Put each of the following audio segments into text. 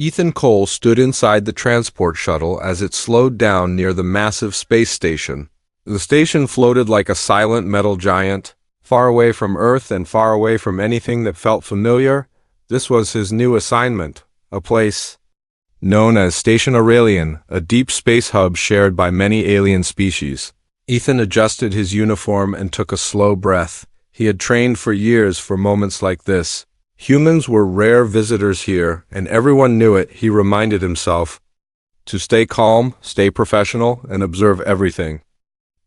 Ethan Cole stood inside the transport shuttle as it slowed down near the massive space station. The station floated like a silent metal giant, far away from Earth and far away from anything that felt familiar. This was his new assignment, a place known as Station Aurelian, a deep space hub shared by many alien species. Ethan adjusted his uniform and took a slow breath. He had trained for years for moments like this. Humans were rare visitors here, and everyone knew it. He reminded himself to stay calm, stay professional, and observe everything.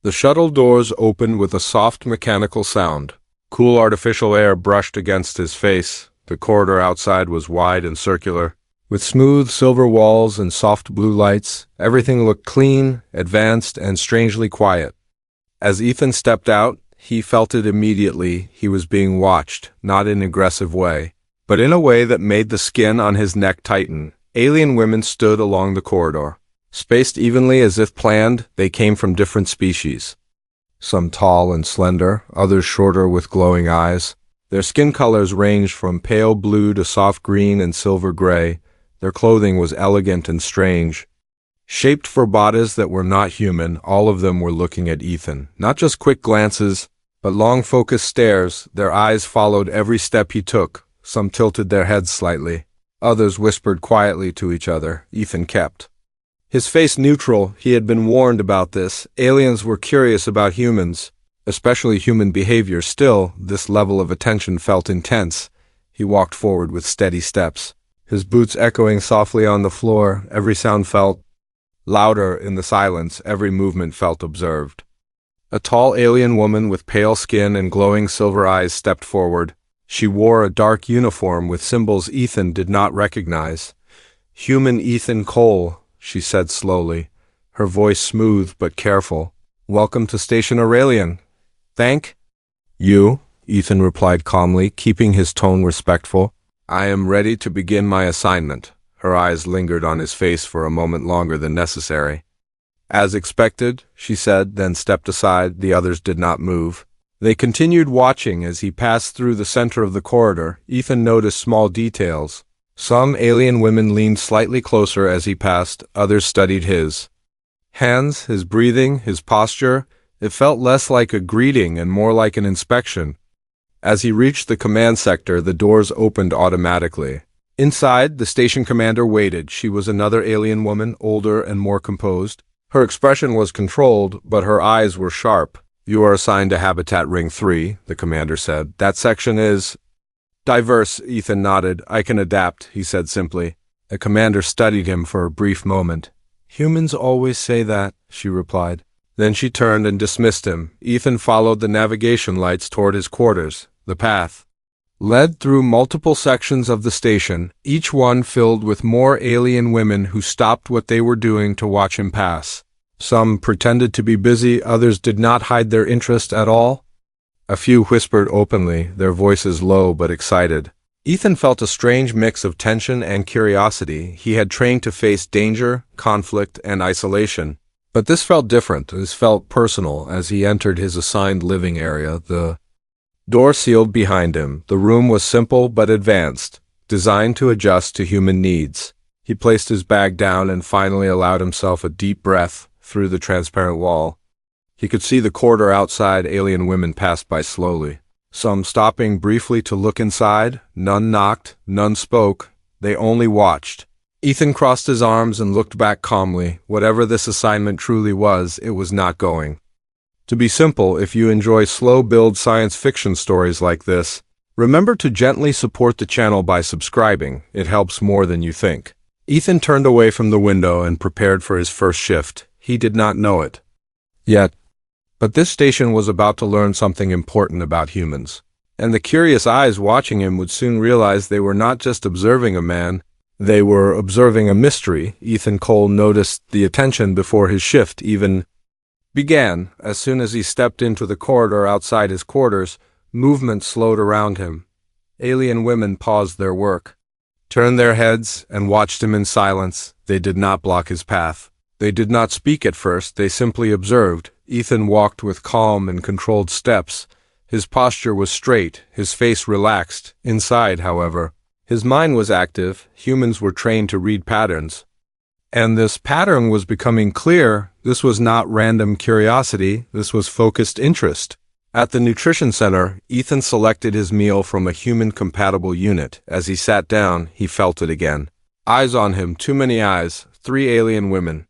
The shuttle doors opened with a soft mechanical sound. Cool artificial air brushed against his face. The corridor outside was wide and circular, with smooth silver walls and soft blue lights. Everything looked clean, advanced, and strangely quiet. As Ethan stepped out, he felt it immediately. He was being watched, not in an aggressive way, but in a way that made the skin on his neck tighten. Alien women stood along the corridor. Spaced evenly as if planned, they came from different species. Some tall and slender, others shorter with glowing eyes. Their skin colors ranged from pale blue to soft green and silver gray. Their clothing was elegant and strange. Shaped for bodies that were not human, all of them were looking at Ethan. Not just quick glances, but long focused stares. Their eyes followed every step he took. Some tilted their heads slightly. Others whispered quietly to each other. Ethan kept his face neutral. He had been warned about this. Aliens were curious about humans, especially human behavior. Still, this level of attention felt intense. He walked forward with steady steps, his boots echoing softly on the floor. Every sound felt louder in the silence. Every movement felt observed. A tall alien woman with pale skin and glowing silver eyes stepped forward. She wore a dark uniform with symbols Ethan did not recognize. "Human Ethan Cole," she said slowly, her voice smooth but careful. "Welcome to Station Aurelian." "Thank you," Ethan replied calmly, keeping his tone respectful. "I am ready to begin my assignment." Her eyes lingered on his face for a moment longer than necessary. "As expected," she said, then stepped aside. The others did not move. They continued watching as he passed through the center of the corridor. Ethan noticed small details. Some alien women leaned slightly closer as he passed. Others studied his hands, his breathing, his posture. It felt less like a greeting and more like an inspection. As he reached the command sector, the doors opened automatically. Inside, the station commander waited. She was another alien woman, older and more composed. Her expression was controlled, but her eyes were sharp. "You are assigned to Habitat Ring 3, the commander said. "That section is diverse." Ethan nodded. "I can adapt," he said simply. The commander studied him for a brief moment. "Humans always say that," she replied. Then she turned and dismissed him. Ethan followed the navigation lights toward his quarters. The path led through multiple sections of the station, each one filled with more alien women who stopped what they were doing to watch him pass. Some pretended to be busy, others did not hide their interest at all. A few whispered openly, their voices low but excited. Ethan felt a strange mix of tension and curiosity. He had trained to face danger, conflict, and isolation. But this felt different. This felt personal. As he entered his assigned living area, the door sealed behind him. The room was simple but advanced, designed to adjust to human needs. He placed his bag down and finally allowed himself a deep breath through the transparent wall. He could see the corridor outside. Alien women passed by slowly, some stopping briefly to look inside. None knocked, none spoke. They only watched. Ethan crossed his arms and looked back calmly. Whatever this assignment truly was, it was not going to be simple. If you enjoy slow-build science fiction stories like this, remember to gently support the channel by subscribing. It helps more than you think. Ethan turned away from the window and prepared for his first shift. He did not know it yet, but this station was about to learn something important about humans. And the curious eyes watching him would soon realize they were not just observing a man, they were observing a mystery. Ethan Cole noticed the attention before his shift even began. As soon as he stepped into the corridor outside his quarters, movement slowed around him. Alien women paused their work, turned their heads, and watched him in silence. They did not block his path. They did not speak at first. They simply observed. Ethan walked with calm and controlled steps. His posture was straight, his face relaxed. Inside, however, His mind was active, humans were trained to read patterns. And this pattern was becoming clear. This was not random curiosity, this was focused interest. At the nutrition center, Ethan selected his meal from a human-compatible unit. As he sat down, he felt it again. Eyes on him, too many eyes. 3 alien women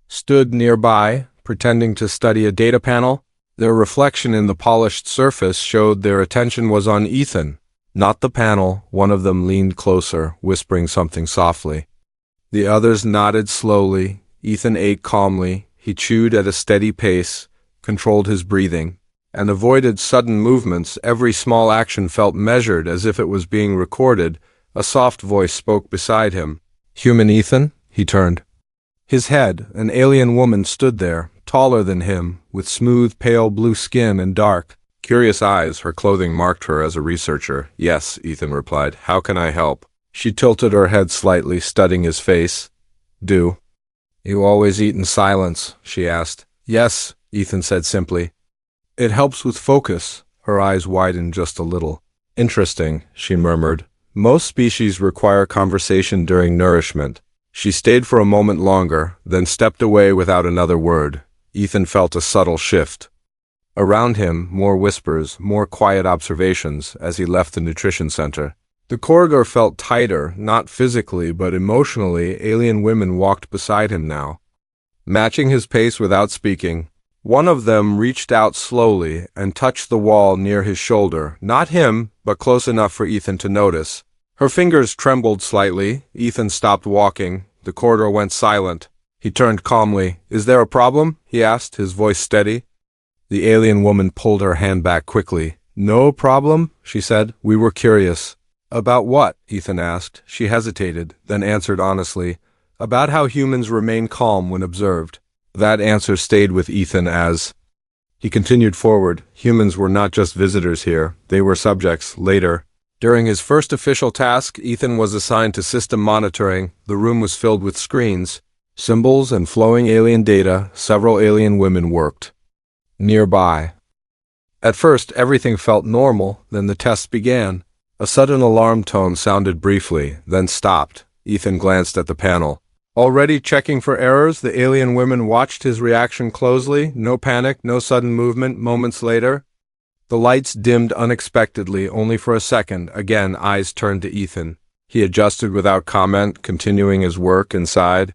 stood nearby, pretending to study a data panel. Their reflection in the polished surface showed their attention was on Ethan, not the panel. One of them leaned closer, whispering something softly. The others nodded slowly. Ethan ate calmly. He chewed at a steady pace, controlled his breathing, and avoided sudden movements. Every small action felt measured, as if it was being recorded. A soft voice spoke beside him. "Human Ethan?" He turned. His head, an alien woman, stood there, taller than him, with smooth, pale blue skin and dark, curious eyes. Her clothing marked her as a researcher. "Yes," Ethan replied. "How can I help?" She tilted her head slightly, studying his face. "Do you always eat in silence?" she asked. "Yes," Ethan said simply. "It helps with focus." Her eyes widened just a little. "Interesting," she murmured. "Most species require conversation during nourishment." She stayed for a moment longer, then stepped away without another word. Ethan felt a subtle shift. Around him, more whispers, more quiet observations as he left the nutrition center. The corridor felt tighter, not physically, but emotionally. Alien women walked beside him now, matching his pace without speaking. One of them reached out slowly and touched the wall near his shoulder. Not him, but close enough for Ethan to notice. Her fingers trembled slightly. Ethan stopped walking. The corridor went silent. He turned calmly. "Is there a problem?" he asked, his voice steady. The alien woman pulled her hand back quickly. "No problem," she said. "We were curious." "About what?" Ethan asked. She hesitated, then answered honestly. "About how humans remain calm when observed." That answer stayed with Ethan as he continued forward. Humans were not just visitors here, they were subjects. Later, during his first official task, Ethan was assigned to system monitoring. The room was filled with screens, symbols, and flowing alien data. Several alien women worked nearby. At first, everything felt normal. Then the test began. A sudden alarm tone sounded briefly, then stopped. Ethan glanced at the panel. Already checking for errors, the alien women watched his reaction closely. No panic, no sudden movement. Moments later, the lights dimmed unexpectedly, only for a second. Again, eyes turned to Ethan. He adjusted without comment, continuing his work inside.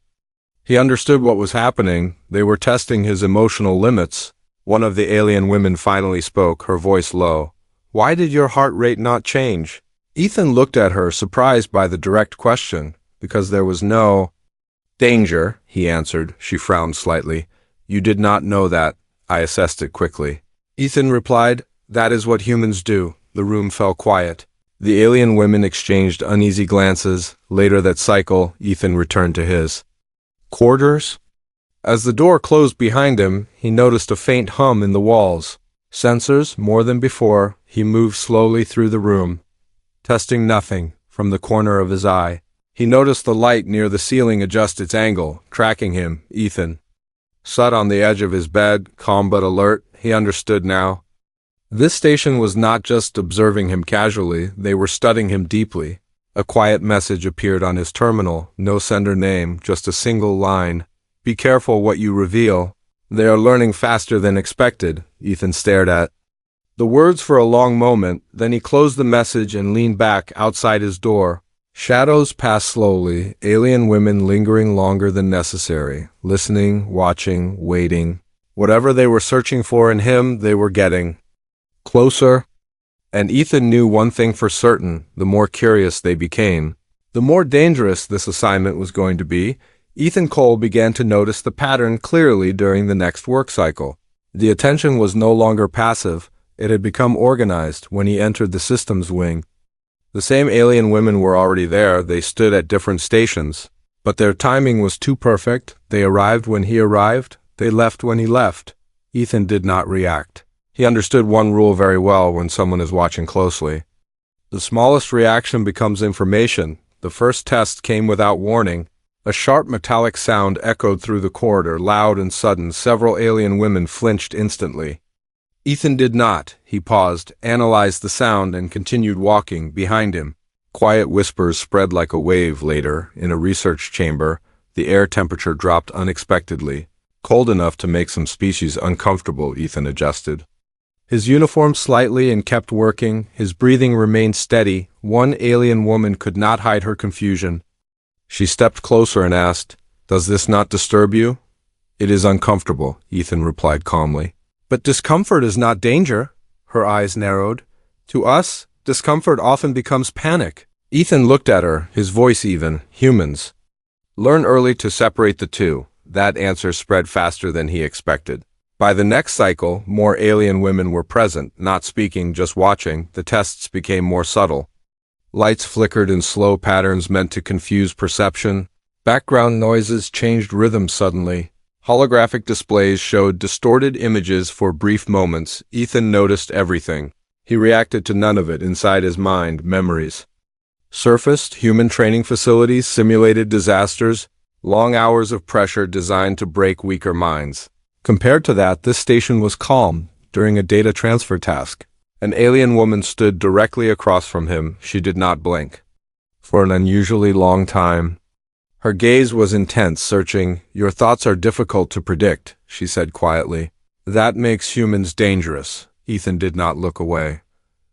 He understood what was happening. They were testing his emotional limits. One of the alien women finally spoke, her voice low. "Why did your heart rate not change?" Ethan looked at her, surprised by the direct question. "Because there was no danger," he answered. She frowned slightly. "You did not know that." I assessed it quickly. Ethan replied, "That is what humans do." The room fell quiet. The alien women exchanged uneasy glances. Later that cycle, Ethan returned to his quarters. As the door closed behind him, he noticed a faint hum in the walls. Sensors, more than before. He moved slowly through the room, testing nothing. From the corner of his eye, he noticed the light near the ceiling adjust its angle, tracking him. Ethan sat on the edge of his bed, calm but alert. He understood now. This station was not just observing him casually, they were studying him deeply. A quiet message appeared on his terminal, no sender name, just a single line. "Be careful what you reveal. They are learning faster than expected." Ethan stared at the words for a long moment, then he closed the message and leaned back outside his door. Shadows passed slowly, alien women lingering longer than necessary, listening, watching, waiting. Whatever they were searching for in him, they were getting closer. And Ethan knew one thing for certain: the more curious they became, the more dangerous this assignment was going to be. Ethan Cole began to notice the pattern clearly during the next work cycle. The attention was no longer passive, it had become organized. When he entered the systems wing, the same alien women were already there. They stood at different stations, but their timing was too perfect. They arrived when he arrived, they left when he left. Ethan did not react. He understood one rule very well when someone is watching closely. The smallest reaction becomes information. The first test came without warning. A sharp metallic sound echoed through the corridor, loud and sudden. Several alien women flinched instantly. Ethan did not. He paused, analyzed the sound, and continued walking behind him. Quiet whispers spread like a wave later. In a research chamber, the air temperature dropped unexpectedly, cold enough to make some species uncomfortable. Ethan adjusted his uniform slightly and kept working. His breathing remained steady. One alien woman could not hide her confusion. She stepped closer and asked, "Does this not disturb you?" "It is uncomfortable," Ethan replied calmly. "But discomfort is not danger." Her eyes narrowed. "To us, discomfort often becomes panic." Ethan looked at her, his voice even. "Humans learn early to separate the two." That answer spread faster than he expected. By the next cycle, more alien women were present, not speaking, just watching. The tests became more subtle. Lights flickered in slow patterns meant to confuse perception. Background noises changed rhythm suddenly. Holographic displays showed distorted images for brief moments. Ethan noticed everything. He reacted to none of it. Inside his mind, memories surfaced. Human training facilities, simulated disasters, long hours of pressure designed to break weaker minds. Compared to that, this station was calm. During a data transfer task, an alien woman stood directly across from him. She did not blink for an unusually long time. Her gaze was intense, searching. "Your thoughts are difficult to predict," she said quietly. "That makes humans dangerous." Ethan did not look away.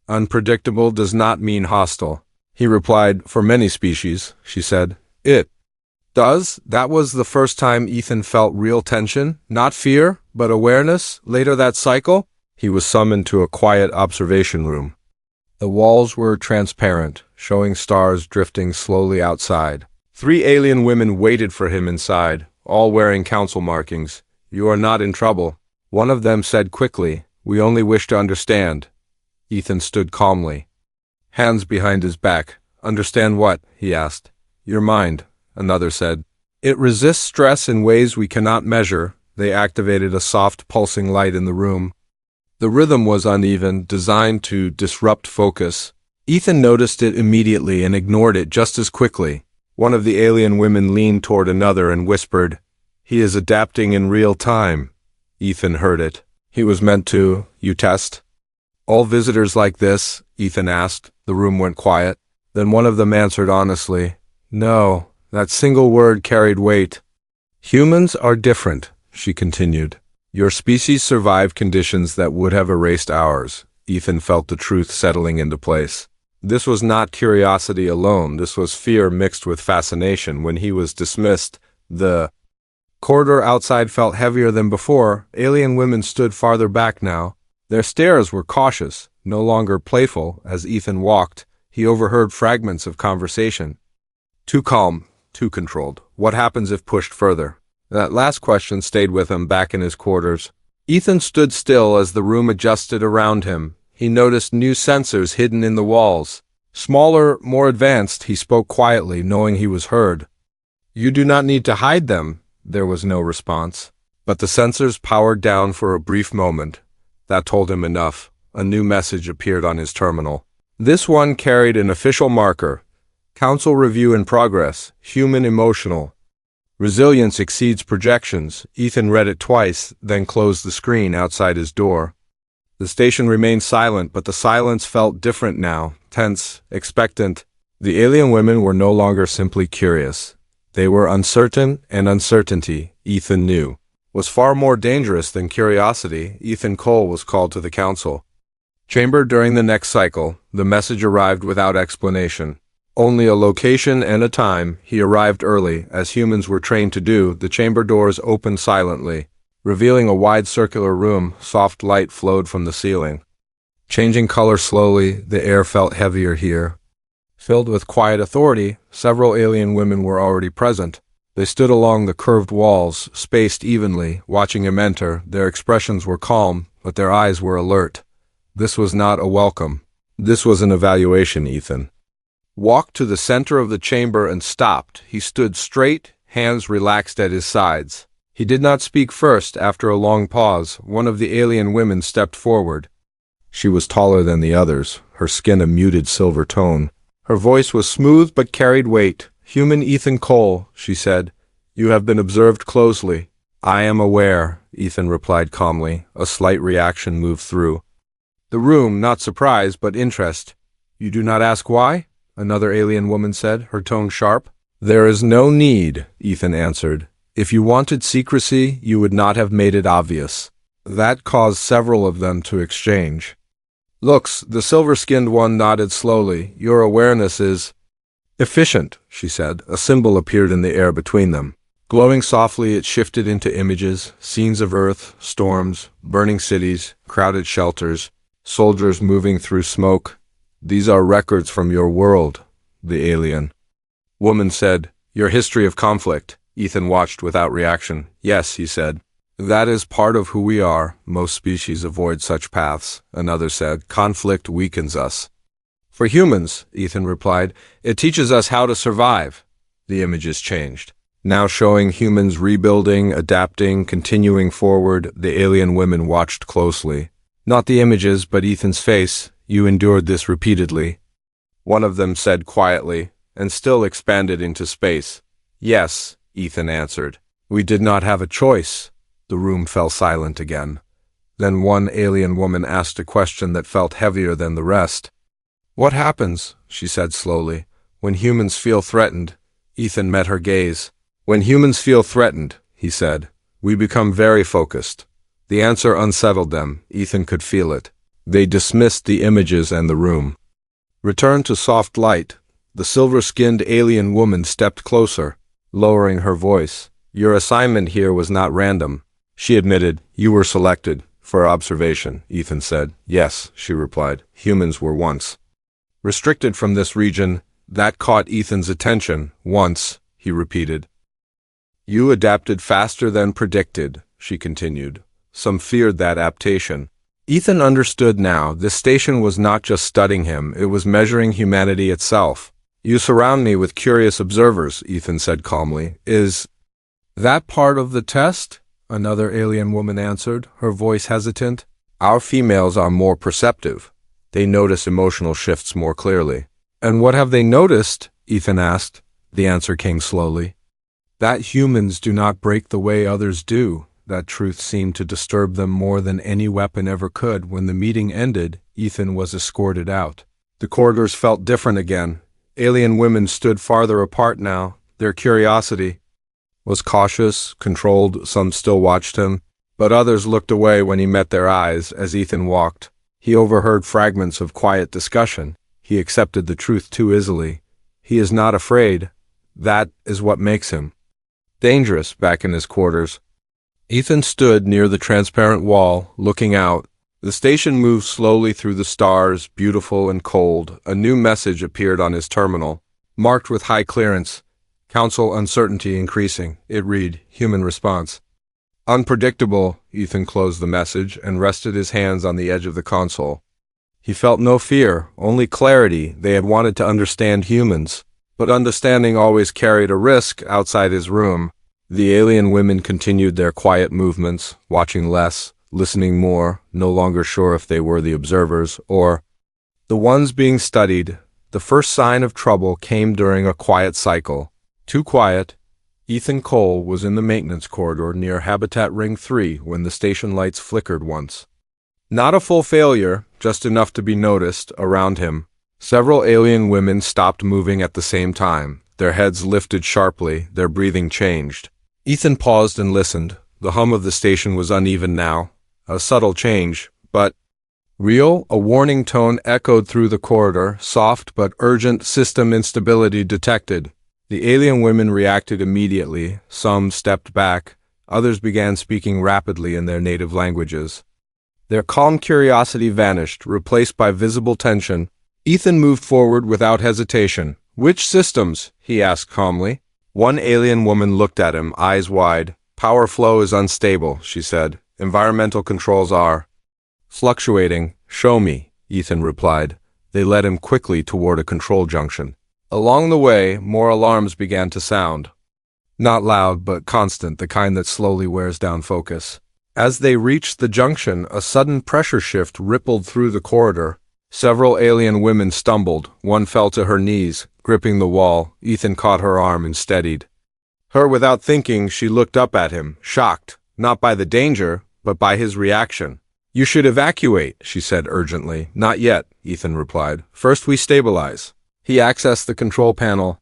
"Unpredictable does not mean hostile," he replied. "For many species," she said, "it does." That was the first time Ethan felt real tension, not fear, but awareness. Later that cycle, he was summoned to a quiet observation room. The walls were transparent, showing stars drifting slowly outside. 3 alien women waited for him inside, all wearing council markings. "You are not in trouble," one of them said quickly. "We only wish to understand." Ethan stood calmly, hands behind his back. "Understand what?" he asked. "Your mind," another said. "It resists stress in ways we cannot measure." They activated a soft, pulsing light in the room. The rhythm was uneven, designed to disrupt focus. Ethan noticed it immediately and ignored it just as quickly. One of the alien women leaned toward another and whispered, "He is adapting in real time." Ethan heard it. "He was meant to. You test all visitors like this?" Ethan asked. The room went quiet. Then one of them answered honestly, "No." That single word carried weight. "Humans are different," she continued. "Your species survived conditions that would have erased ours." Ethan felt the truth settling into place. This was not curiosity alone. This was fear mixed with fascination. When he was dismissed, the corridor outside felt heavier than before. Alien women stood farther back now. Their stares were cautious, no longer playful. As Ethan walked, he overheard fragments of conversation. "Too calm. Too controlled. What happens if pushed further?" That last question stayed with him back in his quarters. Ethan stood still as the room adjusted around him. He noticed new sensors hidden in the walls. Smaller, more advanced. He spoke quietly, knowing he was heard. "You do not need to hide them." There was no response. But the sensors powered down for a brief moment. That told him enough. A new message appeared on his terminal. This one carried an official marker. Council review in progress. Human emotional resilience exceeds projections. Ethan read it twice, then closed the screen outside his door. The station remained silent, but the silence felt different now, tense, expectant. The alien women were no longer simply curious. They were uncertain, and uncertainty, Ethan knew, was far more dangerous than curiosity. Ethan Cole was called to the council chamber during the next cycle. The message arrived without explanation. Only a location and a time. He arrived early, as humans were trained to do. The chamber doors opened silently, revealing a wide circular room. Soft light flowed from the ceiling, changing color slowly. The air felt heavier here, filled with quiet authority. Several alien women were already present. They stood along the curved walls, spaced evenly, watching him enter. Their expressions were calm, but their eyes were alert. This was not a welcome. This was an evaluation. Ethan walked to the center of the chamber and stopped. He stood straight, hands relaxed at his sides. He did not speak first. After a long pause, one of the alien women stepped forward. She was taller than the others, her skin a muted silver tone. Her voice was smooth but carried weight. "Human Ethan Cole," she said, "you have been observed closely." "I am aware," Ethan replied calmly. A slight reaction moved through the room, not surprise but interest. "You do not ask why?" another alien woman said, her tone sharp. There is no need, Ethan answered. If you wanted secrecy, you would not have made it obvious. That caused several of them to exchange looks. The silver-skinned one nodded slowly. Your awareness is efficient, she said. A symbol appeared in the air between them. Glowing softly, it shifted into images, scenes of Earth, storms, burning cities, crowded shelters, soldiers moving through smoke. These are records from your world, the alien woman said. Your history of conflict. Ethan watched without reaction. Yes, he said. That is part of who we are. Most species avoid such paths, another said. Conflict weakens us. For humans, Ethan replied, it teaches us how to survive. The images changed. Now showing humans rebuilding, adapting, continuing forward, the alien women watched closely. Not the images, but Ethan's face. You endured this repeatedly. One of them said quietly, and still expanded into space. Yes, Ethan answered. We did not have a choice. The room fell silent again. Then one alien woman asked a question that felt heavier than the rest. What happens, she said slowly, when humans feel threatened? Ethan met her gaze. When humans feel threatened, he said, we become very focused. The answer unsettled them. Ethan could feel it. They dismissed the images and the room. Returned to soft light. The silver-skinned alien woman stepped closer, lowering her voice. Your assignment here was not random. She admitted. You were selected for observation, Ethan said. Yes, she replied. Humans were once restricted from this region. That caught Ethan's attention. Once, he repeated. You adapted faster than predicted, she continued. Some feared that adaptation. Ethan understood now. This station was not just studying him, it was measuring humanity itself. You surround me with curious observers, Ethan said calmly. Is that part of the test? Another alien woman answered, her voice hesitant. Our females are more perceptive. They notice emotional shifts more clearly. And what have they noticed? Ethan asked. The answer came slowly. That humans do not break the way others do. That truth seemed to disturb them more than any weapon ever could. When the meeting ended, Ethan was escorted out. The corridors felt different again. Alien women stood farther apart now. Their curiosity was cautious, controlled. Some still watched him, but others looked away when he met their eyes. As Ethan walked, he overheard fragments of quiet discussion. He accepted the truth too easily. He is not afraid. That is what makes him dangerous. Back in his quarters, Ethan stood near the transparent wall, looking out. The station moved slowly through the stars, beautiful and cold. A new message appeared on his terminal, marked with high clearance. Council uncertainty increasing. It read, human response. Unpredictable. Ethan closed the message and rested his hands on the edge of the console. He felt no fear, only clarity. They had wanted to understand humans, but understanding always carried a risk. Outside his room, the alien women continued their quiet movements, watching less, listening more, no longer sure if they were the observers or the ones being studied. The first sign of trouble came during a quiet cycle. Too quiet. Ethan Cole was in the maintenance corridor near Habitat Ring 3 when the station lights flickered once. Not a full failure, just enough to be noticed. Around him, several alien women stopped moving at the same time. Their heads lifted sharply, their breathing changed. Ethan paused and listened. The hum of the station was uneven now. A subtle change, but real. A warning tone echoed through the corridor, soft but urgent. System instability detected. The alien women reacted immediately. Some stepped back. Others began speaking rapidly in their native languages. Their calm curiosity vanished, replaced by visible tension. Ethan moved forward without hesitation. Which systems? He asked calmly. One alien woman looked at him, eyes wide. Power flow is unstable, she said. Environmental controls are fluctuating. Show me, Ethan replied. They led him quickly toward a control junction. Along the way, more alarms began to sound. Not loud, but constant, the kind that slowly wears down focus. As they reached the junction, a sudden pressure shift rippled through the corridor. Several alien women stumbled. One fell to her knees, gripping the wall. Ethan caught her arm and steadied her. Without thinking, she looked up at him, shocked, not by the danger, but by his reaction. You should evacuate, she said urgently. Not yet, Ethan replied. First we stabilize. He accessed the control panel,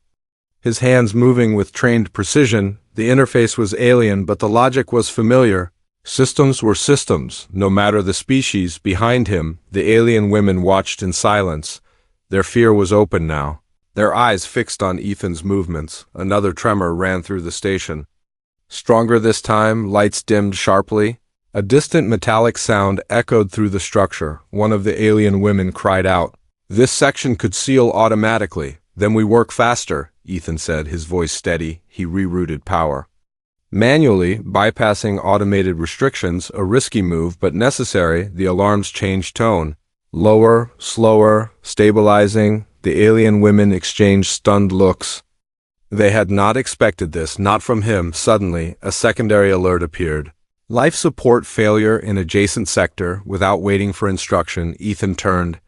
his hands moving with trained precision. The interface was alien, but the logic was familiar. Systems were systems, no matter the species. Behind him, the alien women watched in silence. Their fear was open now, their eyes fixed on Ethan's movements. Another tremor ran through the station. Stronger this time, lights dimmed sharply. A distant metallic sound echoed through the structure. One of the alien women cried out, "This section could seal automatically. Then we work faster," Ethan said, his voice steady. He rerouted power. Manually, bypassing automated restrictions, a risky move but necessary. The alarms changed tone. Lower, slower, stabilizing. The alien women exchanged stunned looks. They had not expected this, not from him. Suddenly, a secondary alert appeared. Life support failure in adjacent sector. Without waiting for instruction, Ethan turned.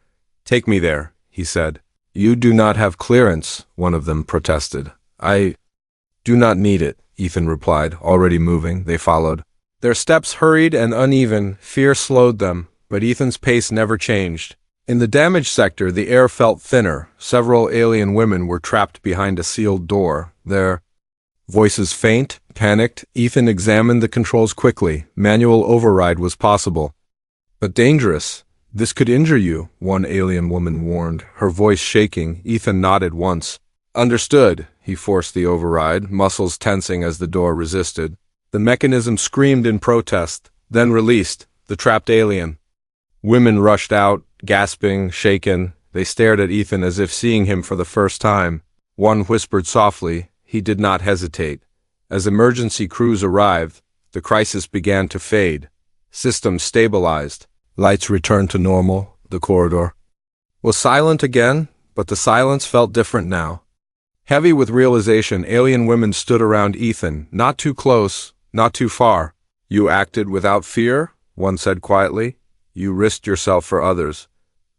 "Take me there," he said. "You do not have clearance," one of them protested. "I do not need it," Ethan replied, already moving. They followed. Their steps hurried and uneven. Fear slowed them, but Ethan's pace never changed. In the damaged sector, the air felt thinner. Several alien women were trapped behind a sealed door. Their voices faint, panicked. Ethan examined the controls quickly. Manual override was possible, but dangerous. "This could injure you," one alien woman warned, her voice shaking. Ethan nodded once. "Understood." He forced the override, muscles tensing as the door resisted. The mechanism screamed in protest, then released the trapped alien. Women rushed out, gasping, shaken. They stared at Ethan as if seeing him for the first time. One whispered softly. He did not hesitate. As emergency crews arrived, the crisis began to fade. Systems stabilized. Lights returned to normal. The corridor was silent again, but the silence felt different now. Heavy with realization, alien women stood around Ethan, not too close, not too far. "You acted without fear," one said quietly. "You risked yourself for others.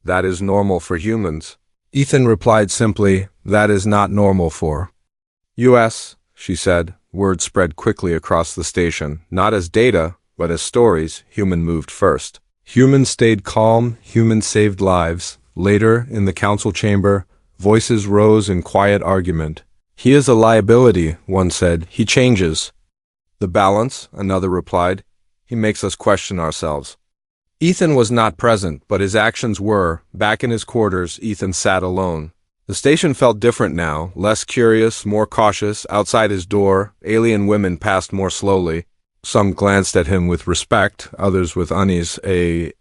That is normal for humans." Ethan replied simply, "That is not normal for us," she said. Words spread quickly across the station, not as data, but as stories. Human moved first. Humans stayed calm, humans saved lives. Later, in the council chamber, voices rose in quiet argument. "He is a liability," one said. "He changes the balance," another replied. "He makes us question ourselves." Ethan was not present, but his actions were. Back in his quarters, Ethan sat alone. The station felt different now, less curious, more cautious. Outside his door, alien women passed more slowly. Some glanced at him with respect, others with unease. A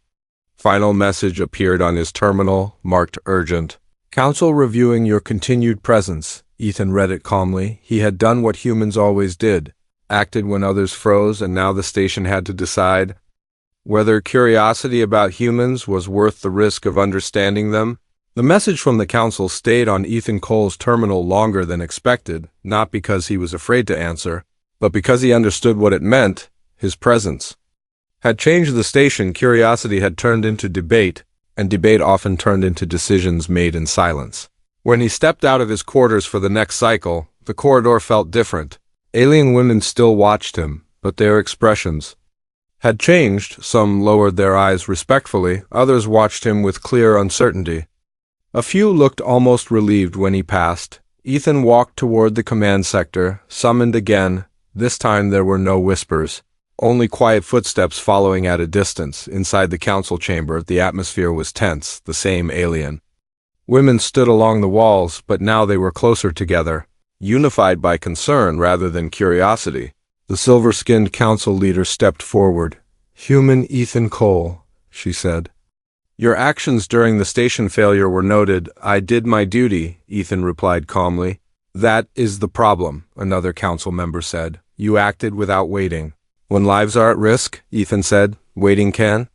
final message appeared on his terminal, marked urgent. "Council reviewing your continued presence." Ethan read it calmly. He had done what humans always did, acted when others froze, and now the station had to decide whether curiosity about humans was worth the risk of understanding them. The message from the council stayed on Ethan Cole's terminal longer than expected, not because he was afraid to answer, but because he understood what it meant. His presence had changed the station. Curiosity had turned into debate, and debate often turned into decisions made in silence. When he stepped out of his quarters for the next cycle, the corridor felt different. Alien women still watched him, but their expressions had changed. Some lowered their eyes respectfully, others watched him with clear uncertainty. A few looked almost relieved when he passed. Ethan walked toward the command sector, summoned again. This time there were no whispers, only quiet footsteps following at a distance. Inside the council chamber, the atmosphere was tense, the same alien women stood along the walls, but now they were closer together, unified by concern rather than curiosity. The silver-skinned council leader stepped forward. "Human Ethan Cole," she said. "Your actions during the station failure were noted. I did my duty," Ethan replied calmly. "That is the problem," another council member said. "You acted without waiting. When lives are at risk," Ethan said, "waiting can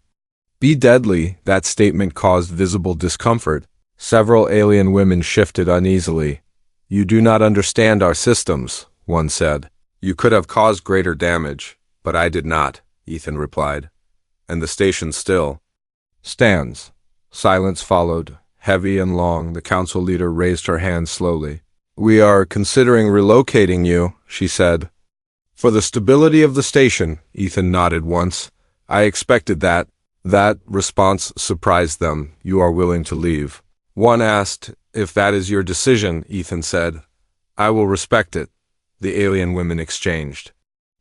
be deadly." That statement caused visible discomfort. Several alien women shifted uneasily. "You do not understand our systems," one said. "You could have caused greater damage, but I did not," Ethan replied. "And the station still stands." Silence followed, heavy and long. The council leader raised her hand slowly. "We are considering relocating you," she said. "For the stability of the station," Ethan nodded once. "I expected that." That response surprised them. "You are willing to leave?" One asked. If that is your decision, Ethan said, I will respect it. The alien women exchanged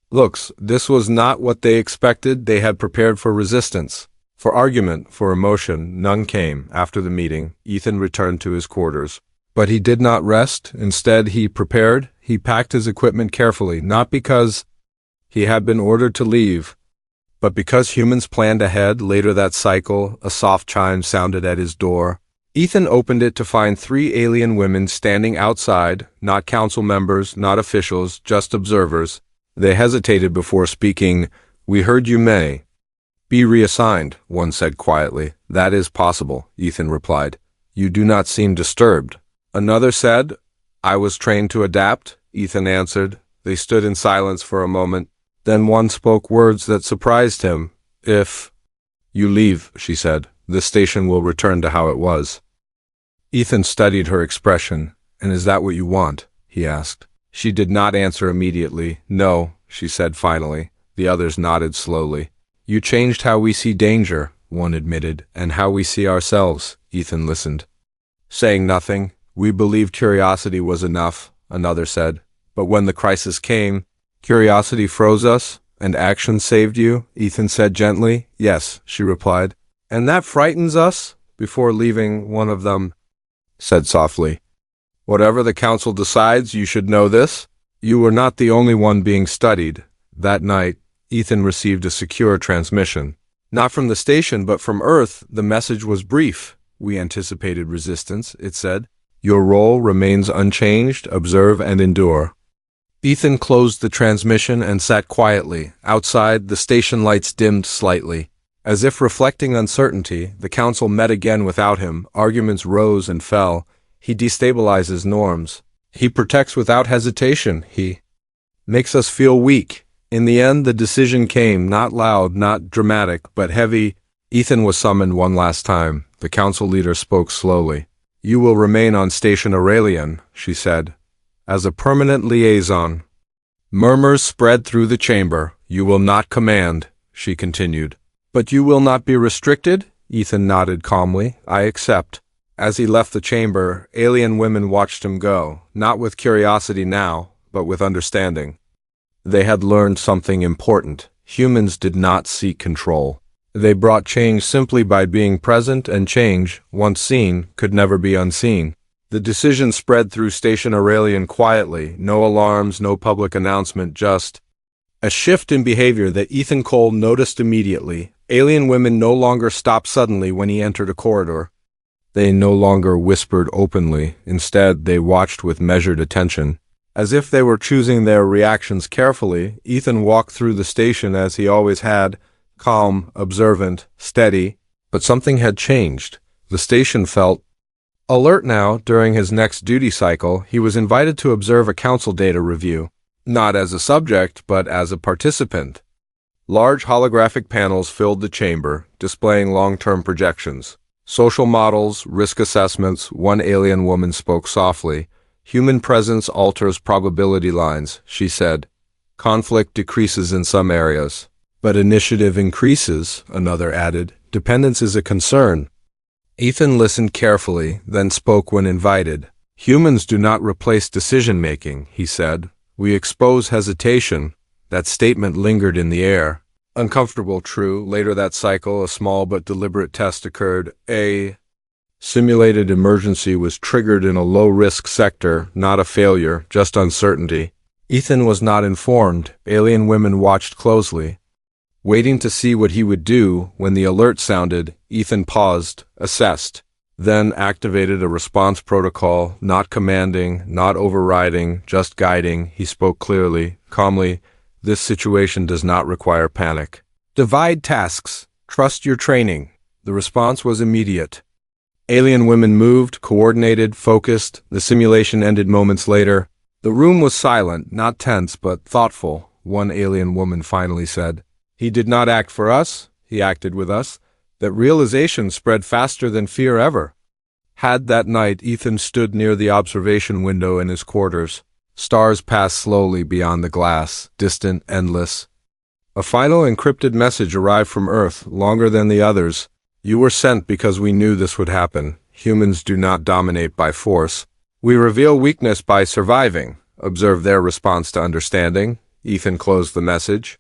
looks. This was not what they expected. They had prepared for resistance. For argument, for emotion, none came. After the meeting, Ethan returned to his quarters. But he did not rest. Instead, he prepared. He packed his equipment carefully, not because he had been ordered to leave, but because humans planned ahead. Later that cycle, a soft chime sounded at his door. Ethan opened it to find 3 alien women standing outside, not council members, not officials, just observers. They hesitated before speaking. We heard you may be reassigned, one said quietly. That is possible, Ethan replied. You do not seem disturbed. Another said, I was trained to adapt, Ethan answered. They stood in silence for a moment. Then one spoke words that surprised him. If you leave, she said, the station will return to how it was. Ethan studied her expression. And is that what you want? He asked. She did not answer immediately. No, she said finally. The others nodded slowly. You changed how we see danger, one admitted, and how we see ourselves. Ethan listened, saying nothing. We believed curiosity was enough, another said. But when the crisis came, curiosity froze us, and action saved you, Ethan said gently. Yes, she replied. And that frightens us? Before leaving, one of them said softly. Whatever the council decides, you should know this. You were not the only one being studied. That night, Ethan received a secure transmission. Not from the station, but from Earth. The message was brief. We anticipated resistance, it said. Your role remains unchanged. Observe and endure. Ethan closed the transmission and sat quietly. Outside, the station lights dimmed slightly. As if reflecting uncertainty, the council met again without him. Arguments rose and fell. He destabilizes norms. He protects without hesitation. He makes us feel weak. In the end, the decision came, not loud, not dramatic, but heavy. Ethan was summoned one last time. The council leader spoke slowly. You will remain on Station Aurelian, she said, as a permanent liaison. Murmurs spread through the chamber. You will not command, she continued. But you will not be restricted? Ethan nodded calmly. I accept. As he left the chamber, alien women watched him go, not with curiosity now, but with understanding. They had learned something important. Humans did not seek control. They brought change simply by being present, and change, once seen, could never be unseen. The decision spread through Station Aurelian quietly, no alarms, no public announcement, just a shift in behavior that Ethan Cole noticed immediately. Alien women no longer stopped suddenly when he entered a corridor. They no longer whispered openly. Instead, they watched with measured attention. As if they were choosing their reactions carefully, Ethan walked through the station as he always had, calm, observant, steady. But something had changed. The station felt alert now. During his next duty cycle, he was invited to observe a council data review, not as a subject, but as a participant. Large holographic panels filled the chamber, displaying long-term projections. Social models, risk assessments. One alien woman spoke softly. Human presence alters probability lines, she said. Conflict decreases in some areas, but initiative increases, another added. Dependence is a concern. Ethan listened carefully, then spoke when invited. Humans do not replace decision-making, he said. We expose hesitation. That statement lingered in the air. Uncomfortable, true. Later that cycle, a small but deliberate test occurred. A simulated emergency was triggered in a low-risk sector, not a failure, just uncertainty. Ethan was not informed. Alien women watched closely, waiting to see what he would do. When the alert sounded, Ethan paused, assessed, then activated a response protocol, not commanding, not overriding, just guiding. He spoke clearly, calmly. This situation does not require panic. Divide tasks. Trust your training. The response was immediate. Alien women moved, coordinated, focused. The simulation ended moments later. The room was silent, not tense, but thoughtful, one alien woman finally said. He did not act for us, he acted with us. That realization spread faster than fear ever had. That night, Ethan stood near the observation window in his quarters. Stars passed slowly beyond the glass, distant, endless. A final encrypted message arrived from Earth, longer than the others. You were sent because we knew this would happen. Humans do not dominate by force. We reveal weakness by surviving. Observe their response to understanding. Ethan closed the message.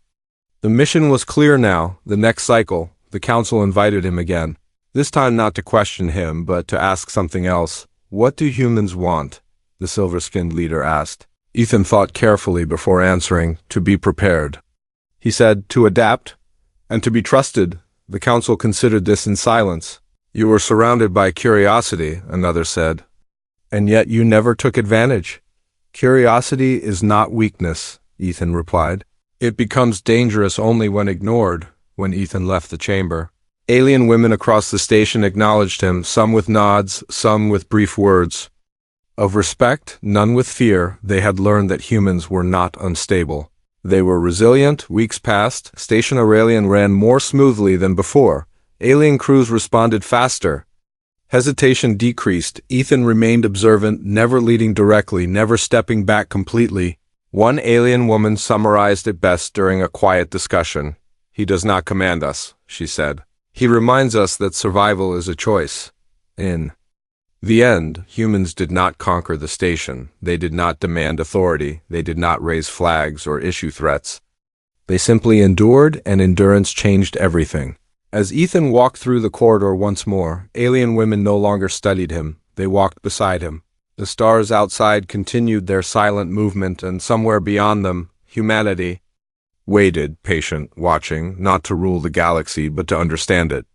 The mission was clear now. The next cycle, the council invited him again. This time not to question him, but to ask something else. What do humans want? The silver-skinned leader asked. Ethan thought carefully before answering, to be prepared. He said, to adapt, and to be trusted. The council considered this in silence. You were surrounded by curiosity, another said. And yet you never took advantage. Curiosity is not weakness, Ethan replied. It becomes dangerous only when ignored. When Ethan left the chamber, alien women across the station acknowledged him, some with nods, some with brief words. Of respect, none with fear. They had learned that humans were not unstable. They were resilient. Weeks passed. Station Aurelian ran more smoothly than before. Alien crews responded faster. Hesitation decreased. Ethan remained observant, never leading directly, never stepping back completely. One alien woman summarized it best during a quiet discussion. He does not command us, she said. He reminds us that survival is a choice. In the end, humans did not conquer the station. They did not demand authority. They did not raise flags or issue threats. They simply endured, and endurance changed everything. As Ethan walked through the corridor once more, alien women no longer studied him. They walked beside him. The stars outside continued their silent movement, and somewhere beyond them, humanity waited, patient, watching, not to rule the galaxy, but to understand it.